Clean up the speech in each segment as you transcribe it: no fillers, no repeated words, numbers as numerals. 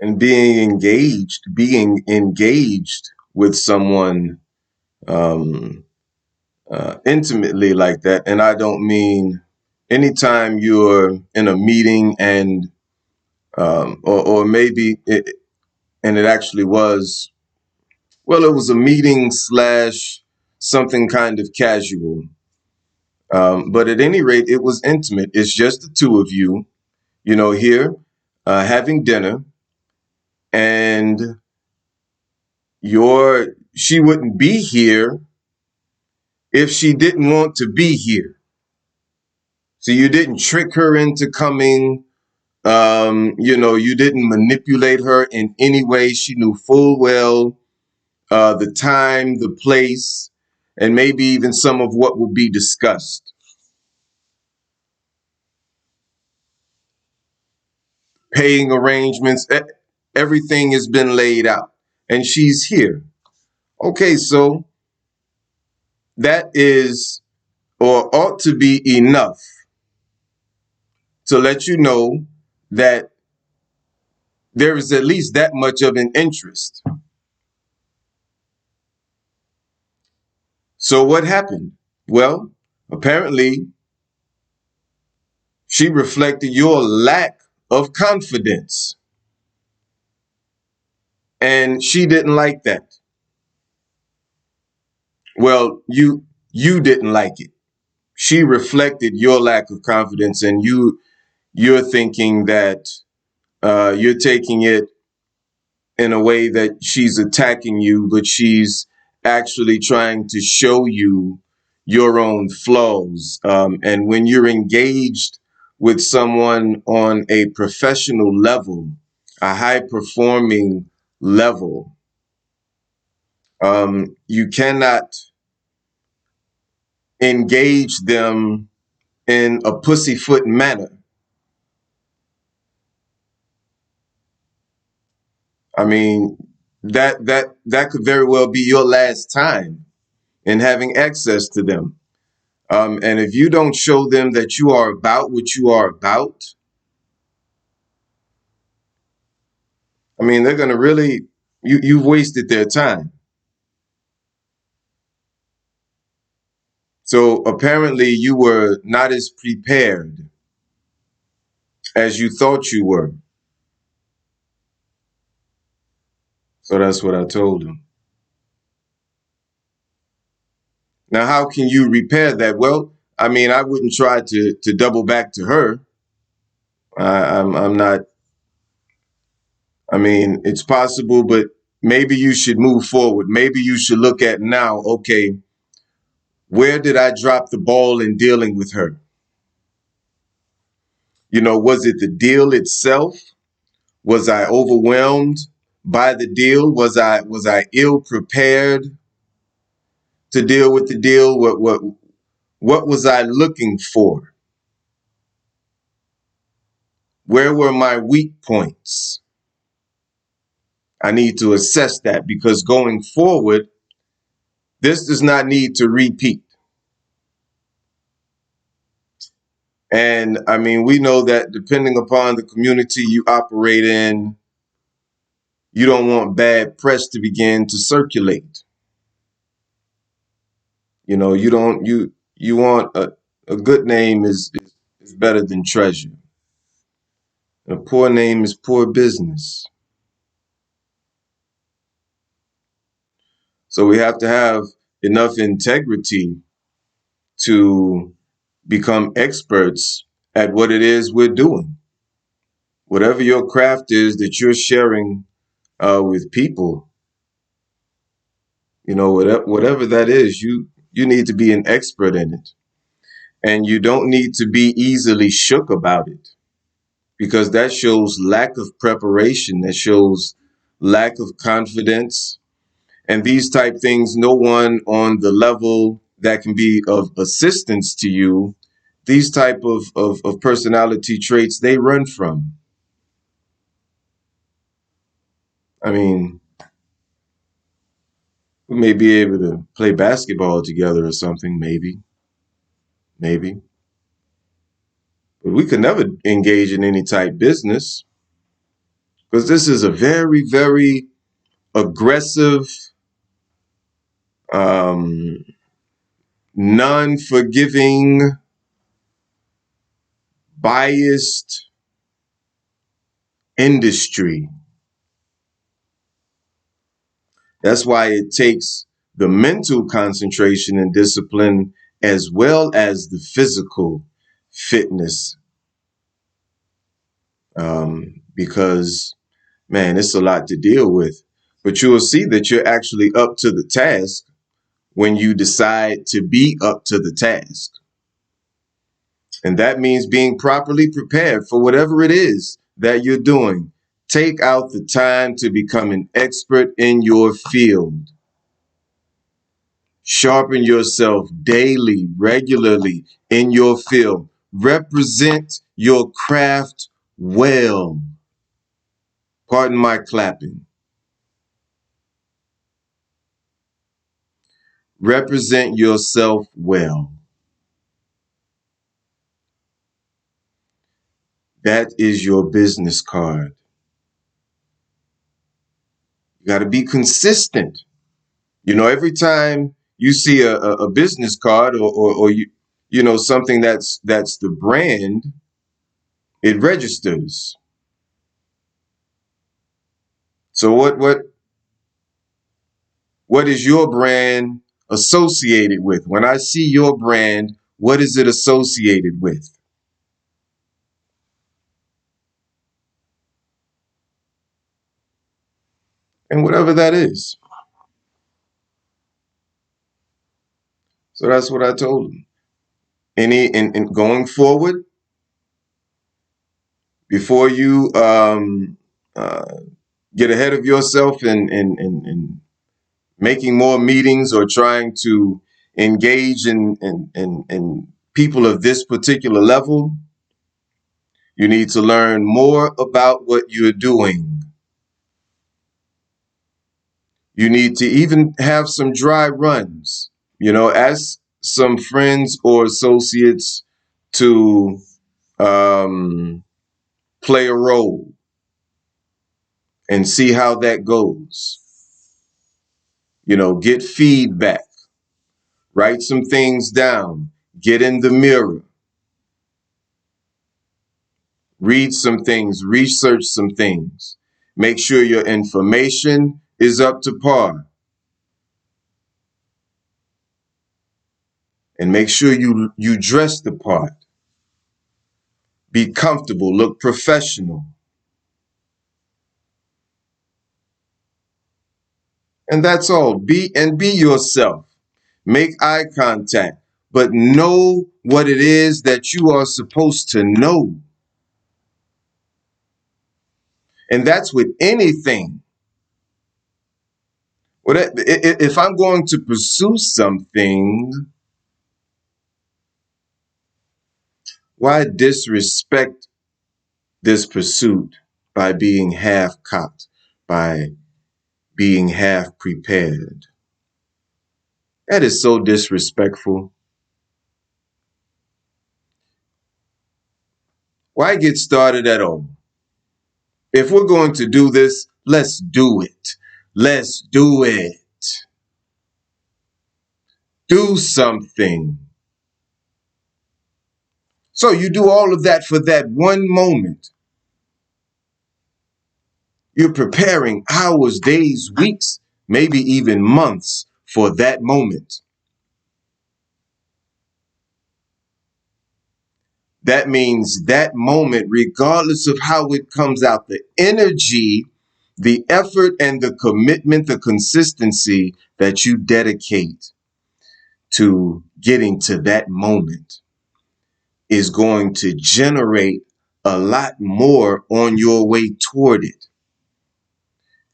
and being engaged with someone um, intimately like that. And I don't mean anytime you're in a meeting and or maybe and it actually was, well, it was a meeting slash something kind of casual. But at any rate, it was intimate. It's just the two of you, here having dinner, and she wouldn't be here if she didn't want to be here. So you didn't trick her into coming. You didn't manipulate her in any way. She knew full well the time, the place, and maybe even some of what will be discussed. Paying arrangements, everything has been laid out, and she's here. Okay, so that is or ought to be enough to let you know that there is at least that much of an interest. So what happened? Well, apparently she reflected your lack of confidence, and she didn't like that. Well, you didn't like it. She reflected your lack of confidence, and you're thinking that you're taking it in a way that she's attacking you, but she's actually trying to show you your own flaws. And when you're engaged with someone on a professional level, a high performing level, you cannot engage them in a pussyfoot manner. I mean, that could very well be your last time in having access to them. And if you don't show them that you are about what you are about, I mean, they're going to really, you've wasted their time. So apparently you were not as prepared as you thought you were. So that's what I told him. Now, how can you repair that? Well, I mean, I wouldn't try to double back to her. I'm not. I mean, it's possible, but maybe you should move forward. Maybe you should look at now, okay, where did I drop the ball in dealing with her? Was it the deal itself? Was I overwhelmed by the deal? Was I ill prepared to deal with the deal? What was I looking for? Where were my weak points? I need to assess that, because going forward, this does not need to repeat. And I mean, we know that depending upon the community you operate in, you don't want bad press to begin to circulate. You don't you want a good name is better than treasure. A poor name is poor business. So we have to have enough integrity to become experts at what it is we're doing. Whatever your craft is that you're sharing with people, whatever that is, you need to be an expert in it. And you don't need to be easily shook about it, because that shows lack of preparation, that shows lack of confidence. And these type things, no one on the level that can be of assistance to you, these type of personality traits, they run from. I mean, we may be able to play basketball together or something, maybe. But we could never engage in any type business. because this is a very, very aggressive, um, non-forgiving, biased industry. That's why it takes the mental concentration and discipline as well as the physical fitness, because, man, it's a lot to deal with. But you will see that you're actually up to the task when you decide to be up to the task. And that means being properly prepared for whatever it is that you're doing. Take out the time to become an expert in your field. Sharpen yourself daily, regularly in your field. Represent your craft well. Pardon my clapping. Represent yourself well. That is your business card. You got to be consistent. You know, every time you see a business card or you know, something that's the brand, it registers. So what is your brand associated with? When I see your brand, what is it associated with? And whatever that is. So that's what I told him. In going forward, before you uh, get ahead of yourself and making more meetings or trying to engage in people of this particular level, you need to learn more about what you're doing. You need to even have some dry runs. You know, ask some friends or associates to play a role and see how that goes. You know, get feedback, write some things down, get in the mirror, read some things, research some things, make sure your information is up to par, and make sure you dress the part. Be comfortable, look professional. And that's all. Be yourself. Make eye contact, but know what it is that you are supposed to know. And that's with anything. If I'm going to pursue something, why disrespect this pursuit by being half cocked, by being half prepared? That is so disrespectful. Why get started at all? If we're going to do this, let's do it. Let's do it. Do something. So you do all of that for that one moment. You're preparing hours, days, weeks, maybe even months for that moment. That means that moment, regardless of how it comes out, the energy, the effort, and the commitment, the consistency that you dedicate to getting to that moment is going to generate a lot more on your way toward it.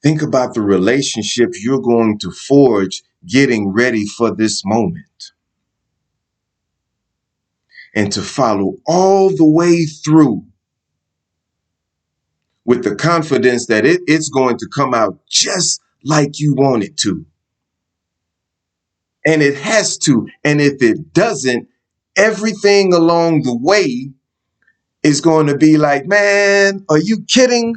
Think about the relationship you're going to forge getting ready for this moment. And to follow all the way through with the confidence that it's going to come out just like you want it to. And it has to. And if it doesn't, everything along the way is going to be like, man, are you kidding?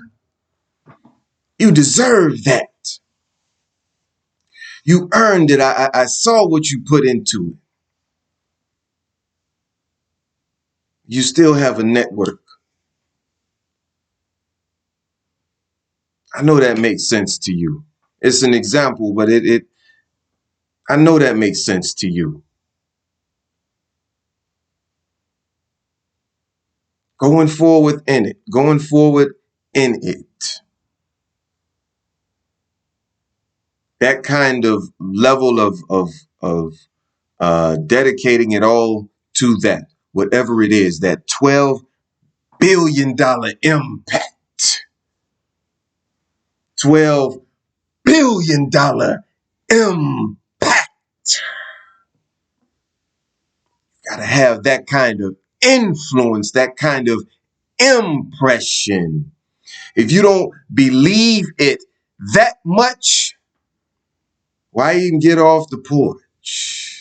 You deserve that. You earned it. I saw what you put into it. You still have a network. I know that makes sense to you. It's an example, but I know that makes sense to you. Going forward in it. Going forward in it. That kind of level of dedicating it all to that, whatever it is, that $12 billion impact. $12 billion impact. Gotta have that kind of influence, that kind of impression. If you don't believe it that much, why even get off the porch?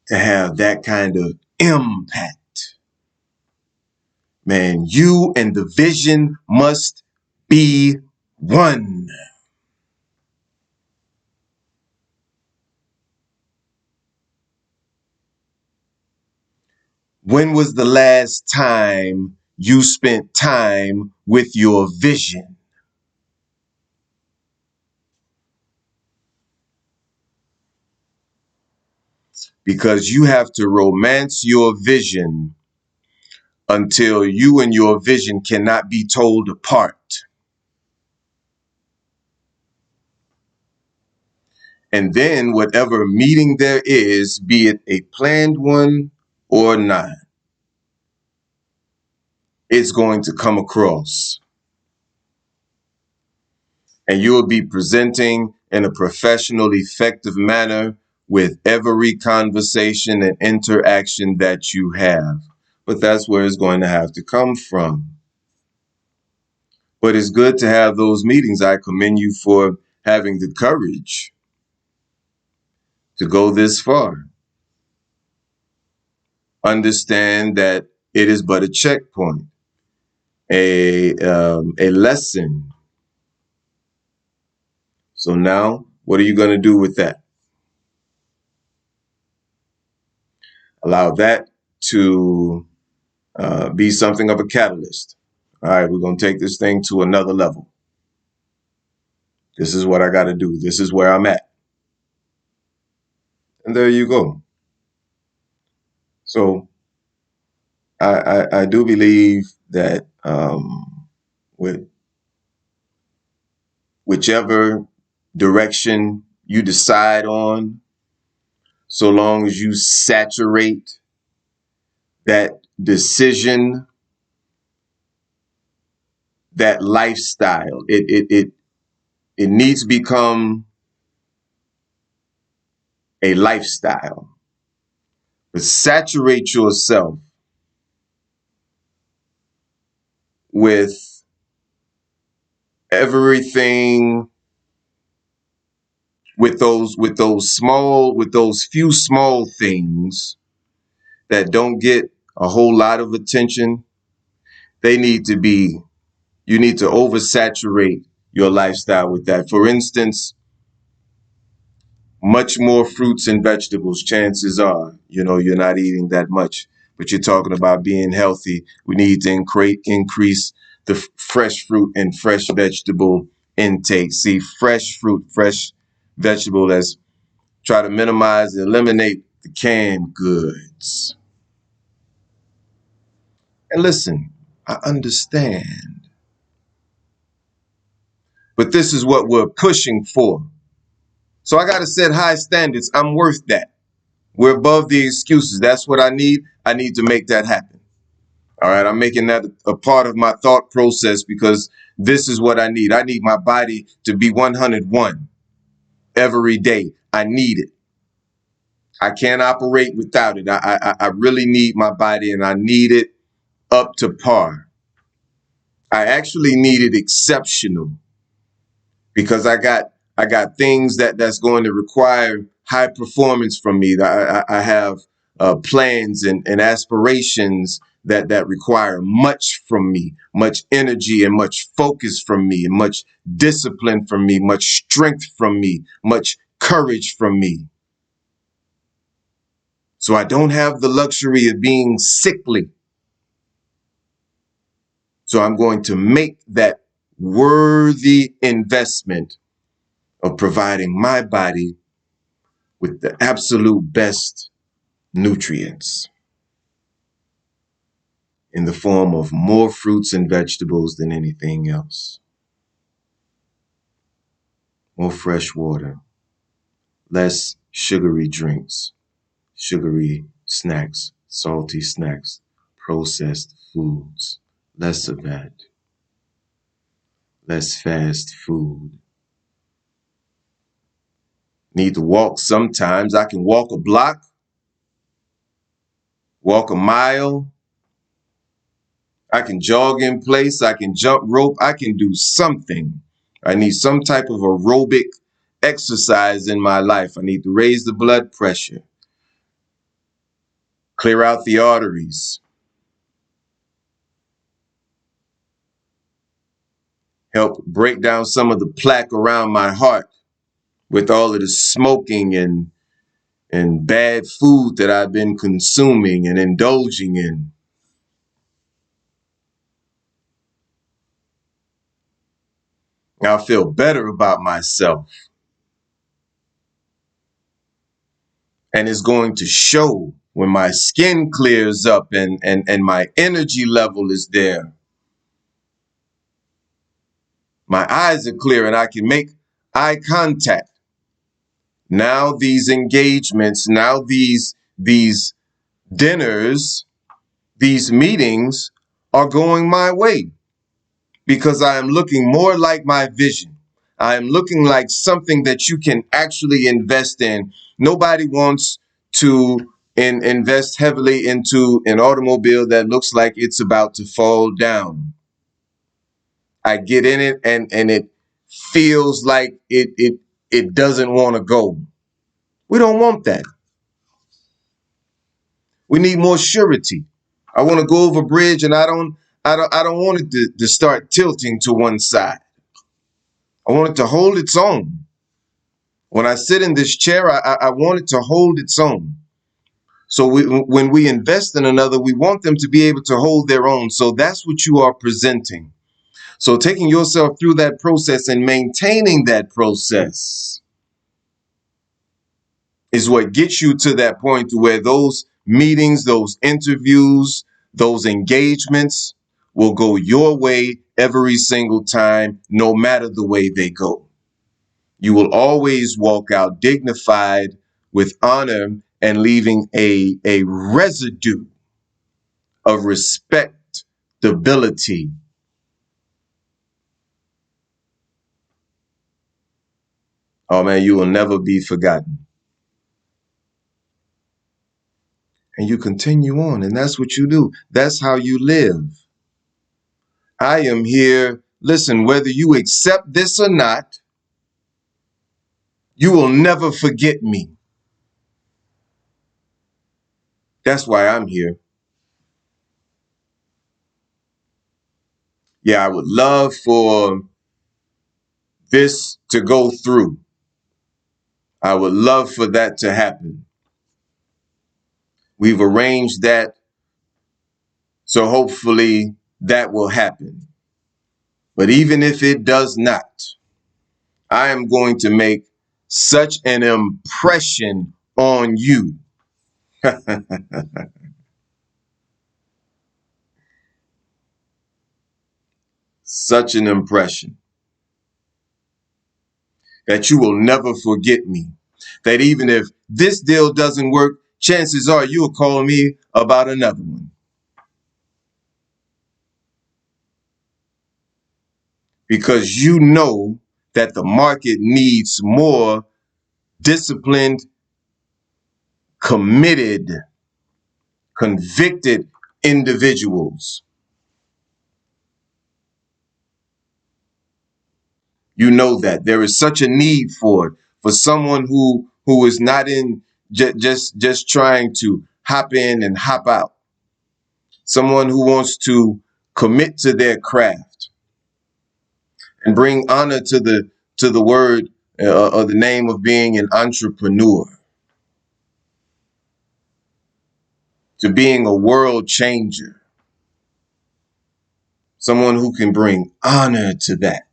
To have that kind of impact. Man, you and the vision must be one. When was the last time you spent time with your vision? Because you have to romance your vision until you and your vision cannot be told apart. And then whatever meeting there is, be it a planned one or not, it's going to come across. And you will be presenting in a professional, effective manner with every conversation and interaction that you have. But that's where it's going to have to come from. But it's good to have those meetings. I commend you for having the courage to go this far. Understand that it is but a checkpoint, a lesson. So now, what are you going to do with that? Allow that to be something of a catalyst. All right, we're going to take this thing to another level. This is what I got to do. This is where I'm at. And there you go. So I do believe that with whichever direction you decide on, so long as you saturate that decision, that lifestyle, it needs to become a lifestyle. But saturate yourself with everything, with those few small things that don't get a whole lot of attention. They need to be, you need to oversaturate your lifestyle with that. For instance, much more fruits and vegetables. Chances are, you're not eating that much, but you're talking about being healthy. We need to increase the fresh fruit and fresh vegetable intake. See, fresh fruit, fresh vegetable, let's try to minimize, eliminate the canned goods. And listen, I understand, but this is what we're pushing for. So I got to set high standards. I'm worth that. We're above the excuses. That's what I need. I need to make that happen. All right. I'm making that a part of my thought process because this is what I need. I need my body to be 101 every day. I need it. I can't operate without it. I really need my body and I need it up to par. I actually need it exceptional because I got I got things that's going to require high performance from me. I have plans and aspirations that require much from me, much energy and much focus from me, and much discipline from me, much strength from me, much courage from me. So I don't have the luxury of being sickly. So I'm going to make that worthy investment of providing my body with the absolute best nutrients in the form of more fruits and vegetables than anything else, more fresh water, less sugary drinks, sugary snacks, salty snacks, processed foods, less of that, less fast food. Need to walk sometimes. I can walk a block, walk a mile. I can jog in place. I can jump rope. I can do something. I need some type of aerobic exercise in my life. I need to raise the blood pressure, clear out the arteries, help break down some of the plaque around my heart with all of the smoking and bad food that I've been consuming and indulging in. I'll feel better about myself. And it's going to show when my skin clears up and my energy level is there. My eyes are clear and I can make eye contact. Now these engagements, now these dinners, these meetings are going my way because I am looking more like my vision. I am looking like something that you can actually invest in. Nobody wants to invest heavily into an automobile that looks like it's about to fall down. I get in it and it feels like it doesn't want to go. We don't want that. We need more surety. I want to go over a bridge and I don't want it to start tilting to one side. I want it to hold its own. When I sit in this chair, I want it to hold its own. So when we invest in another, we want them to be able to hold their own. So that's what you are presenting. So taking yourself through that process and maintaining that process is what gets you to that point to where those meetings, those interviews, those engagements will go your way every single time, no matter the way they go. You will always walk out dignified with honor and leaving a residue of respectability. Oh man, you will never be forgotten. And you continue on, and that's what you do. That's how you live. I am here. Listen, whether you accept this or not, you will never forget me. That's why I'm here. Yeah, I would love for this to go through. I would love for that to happen. We've arranged that, so hopefully that will happen. But even if it does not, I am going to make such an impression on you. Such an impression that you will never forget me. That even if this deal doesn't work, chances are you'll call me about another one. Because you know that the market needs more disciplined, committed, convicted individuals. You know that there is such a need for it, for someone who is not in just trying to hop in and hop out. Someone who wants to commit to their craft and bring honor to the word or the name of being an entrepreneur, to being a world changer. Someone who can bring honor to that.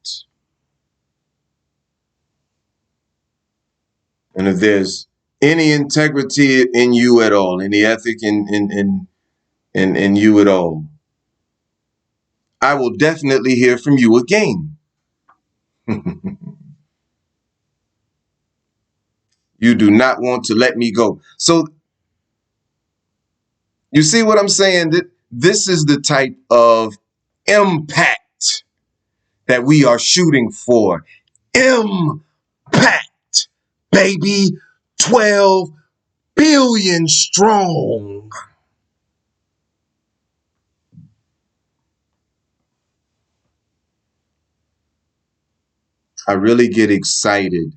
And if there's any integrity in you at all, any ethic in you at all, I will definitely hear from you again. You do not want to let me go. So you see what I'm saying? That this is the type of impact that we are shooting for. Impact, baby. 12 billion strong. I really get excited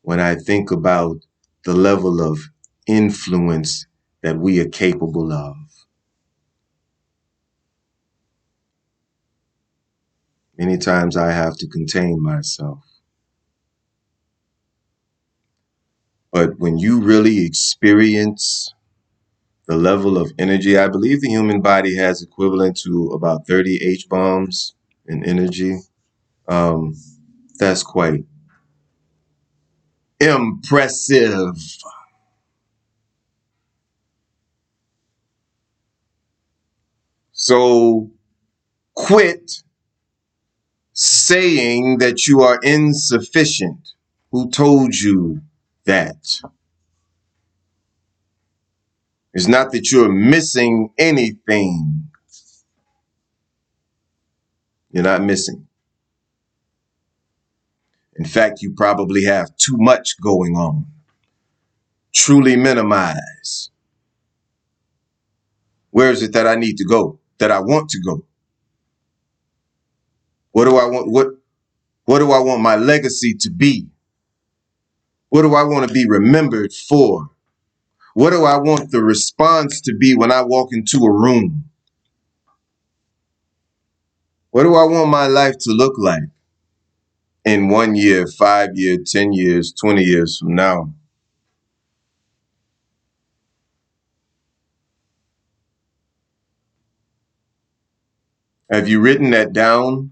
when I think about the level of influence that we are capable of. Many times I have to contain myself. But when you really experience the level of energy, I believe the human body has equivalent to about 30 H bombs in energy. Um, that's quite impressive. So quit saying that you are insufficient. Who told you that? It's not that you're missing anything. You're not missing. In fact, you probably have too much going on. Truly minimize. Where is it that I need to go? That I want to go? What do I want? What do I want my legacy to be? What do I want to be remembered for? What do I want the response to be when I walk into a room? What do I want my life to look like in 1 year, 5 years, 10 years, 20 years from now? Have you written that down?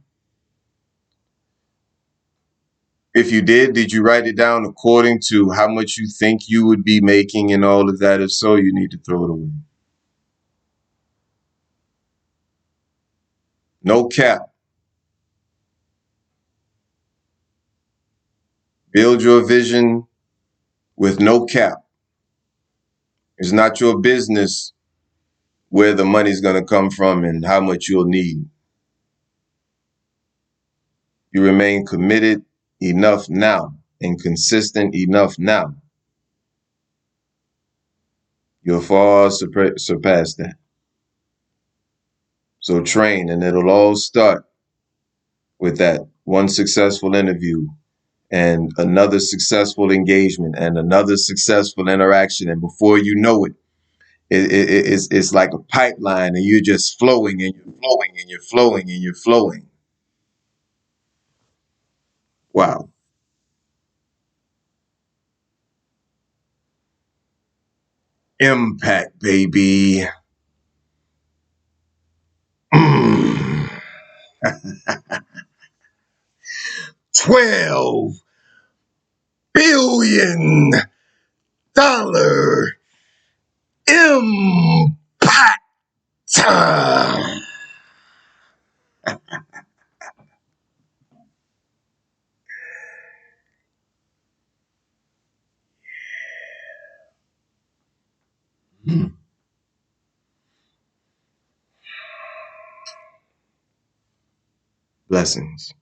If you did you write it down according to how much you think you would be making and all of that? If so, you need to throw it away. No cap. Build your vision with no cap. It's not your business where the money's going to come from and how much you'll need. You remain committed enough now and consistent enough now. You'll far surpass that. So train, and it'll all start with that one successful interview and another successful engagement and another successful interaction. And before you know it, it's like a pipeline and you're just flowing and you're flowing and you're flowing and you're flowing. Wow. Impact, baby. 12 billion impact. Blessings.